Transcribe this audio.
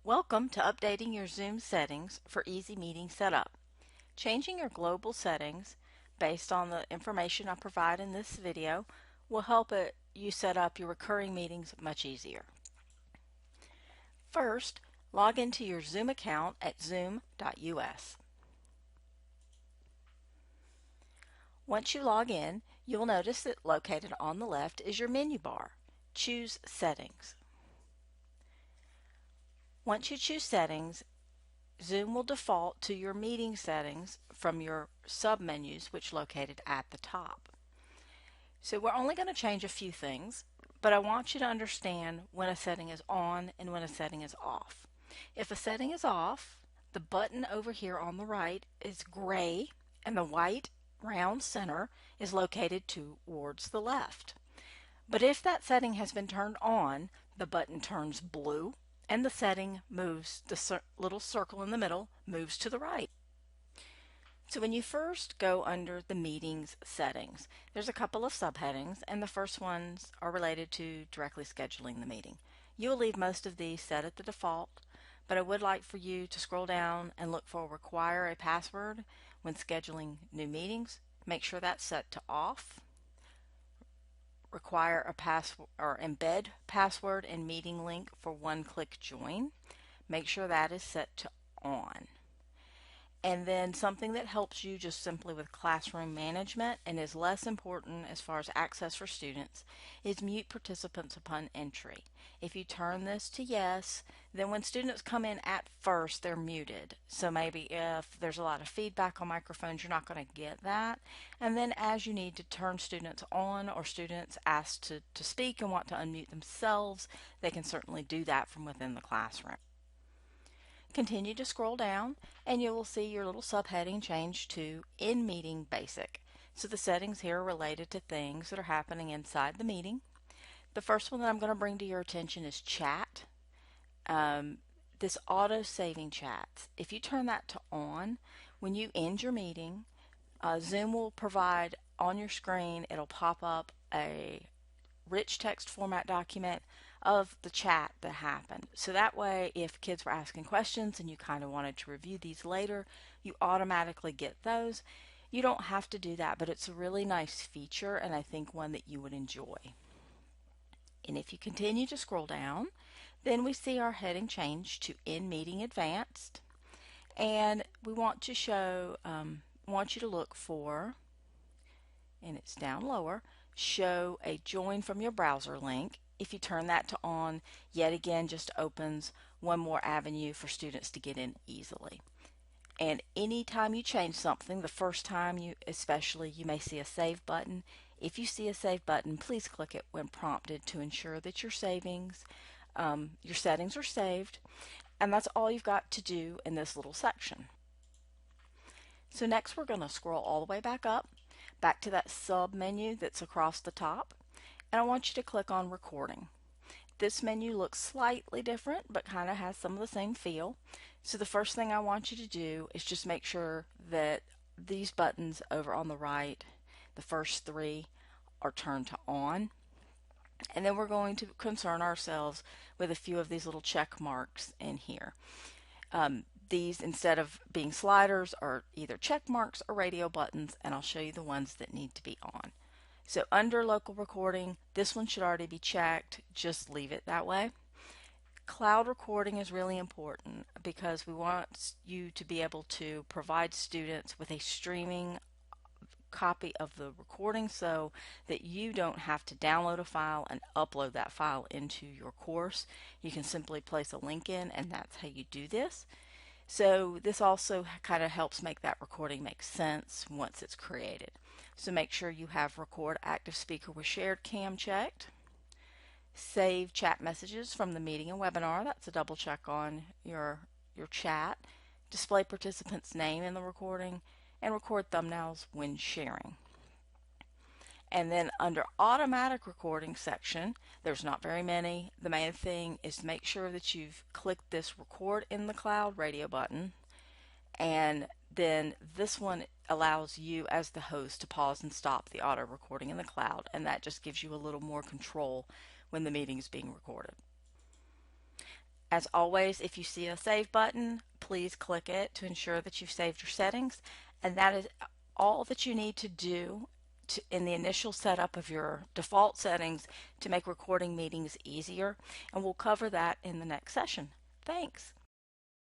Welcome to updating your Zoom settings for easy meeting setup. Changing your global settings based on the information I provide in this video will help you set up your recurring meetings much easier. First, log into your Zoom account at zoom.us. Once you log in, you will notice that located on the left is your menu bar. Choose Settings. Once you choose Settings, Zoom will default to your meeting settings from your submenus, which are located at the top. So we're only going to change a few things, but I want you to understand when a setting is on and when a setting is off. If a setting is off, the button over here on the right is gray and the white round center is located towards the left. But if that setting has been turned on, the button turns blue and the setting moves, the little circle in the middle moves to the right. So when you first go under the meetings settings, there's a couple of subheadings, and the first ones are related to directly scheduling the meeting. You will leave most of these set at the default, but I would like for you to scroll down and look for require a password when scheduling new meetings. Make sure that's set to off. Require a password or embed password and meeting link for one-click join. Make sure that is set to on. And then something that helps you just simply with classroom management and is less important as far as access for students is mute participants upon entry. If you turn this to yes, then when students come in at first, they're muted. So maybe if there's a lot of feedback on microphones, you're not going to get that. And then as you need to turn students on or students asked to speak and want to unmute themselves, they can certainly do that from within the classroom. Continue to scroll down and you will see your little subheading change to In Meeting Basic. So the settings here are related to things that are happening inside the meeting. The first one that I'm going to bring to your attention is chat. This auto-saving chats. If you turn that to on, when you end your meeting, Zoom will provide on your screen, it'll pop up a rich text format document of the chat that happened. So that way, if kids were asking questions and you kind of wanted to review these later, you automatically get those. You don't have to do that, but it's a really nice feature and I think one that you would enjoy. And if you continue to scroll down, then we see our heading change to In Meeting Advanced. And we want to show, want you to look for, and it's down lower, show a join from your browser link. If you turn that to on, yet again just opens one more avenue for students to get in easily. And anytime you change something, the first time especially, you may see a save button. If you see a save button, please click it when prompted to ensure that your settings are saved. And that's all you've got to do in this little section. So next we're going to scroll all the way back to that sub menu that's across the top, and I want you to click on recording. This menu looks slightly different but kind of has some of the same feel. So the first thing I want you to do is just make sure that these buttons over on the right, the first three, are turned to on. And then we're going to concern ourselves with a few of these little check marks in here. These, instead of being sliders, are either check marks or radio buttons, and I'll show you the ones that need to be on. So under local recording, this one should already be checked. Just leave it that way. Cloud recording is really important because we want you to be able to provide students with a streaming copy of the recording so that you don't have to download a file and upload that file into your course. You can simply place a link in, and that's how you do this. So this also kind of helps make that recording make sense once it's created. So make sure you have record active speaker with shared cam checked. Save chat messages from the meeting and webinar. That's a double check on your chat. Display participant's name in the recording and record thumbnails when sharing. And then under automatic recording section, there's not very many. The main thing is to make sure that you've clicked this record in the cloud radio button, and then this one allows you as the host to pause and stop the auto recording in the cloud, and that just gives you a little more control when the meeting is being recorded. As always, if you see a save button, please click it to ensure that you've saved your settings, and that is all that you need to do in the initial setup of your default settings to make recording meetings easier, and we'll cover that in the next session. Thanks.